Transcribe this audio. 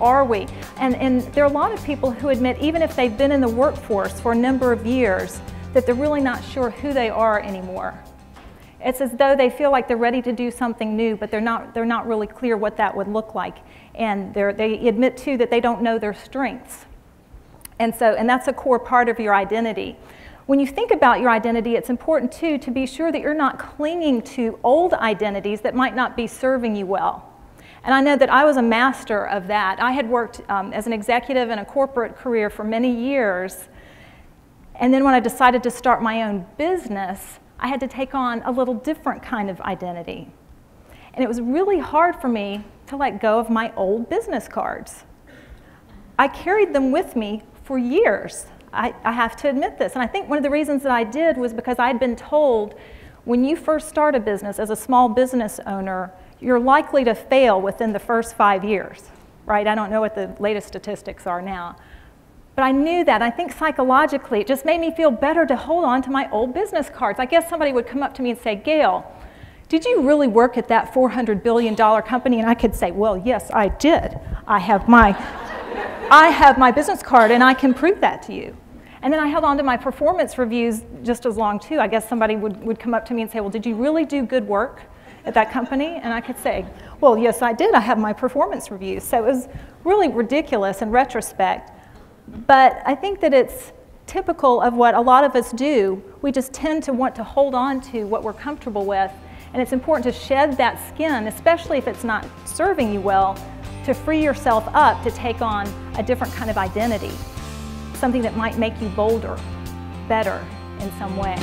are we? And there are a lot of people who admit, even if they've been in the workforce for a number of years, that they're really not sure who they are anymore. It's as though they feel like they're ready to do something new, but they're not really clear what that would look like. And they admit too that they don't know their strengths. And that's a core part of your identity. When you think about your identity, it's important too to be sure that you're not clinging to old identities that might not be serving you well. And I know that I was a master of that. I had worked as an executive in a corporate career for many years. And then when I decided to start my own business, I had to take on a little different kind of identity. And it was really hard for me to let go of my old business cards. I carried them with me for years. I have to admit this. And I think one of the reasons that I did was because I had been told, when you first start a business as a small business owner, you're likely to fail within the first 5 years, right? I don't know what the latest statistics are now. But I knew that. I think psychologically, it just made me feel better to hold on to my old business cards. I guess somebody would come up to me and say, Gayle, did you really work at that $400 billion company? And I could say, well, yes, I did. I have my business card, and I can prove that to you. And then I held on to my performance reviews just as long, too. I guess somebody would come up to me and say, well, did you really do good work at that company? And I could say, well, yes, I did. I have my performance reviews. So it was really ridiculous in retrospect. But I think that it's typical of what a lot of us do. We just tend to want to hold on to what we're comfortable with. And it's important to shed that skin, especially if it's not serving you well, to free yourself up to take on a different kind of identity, something that might make you bolder, better in some way.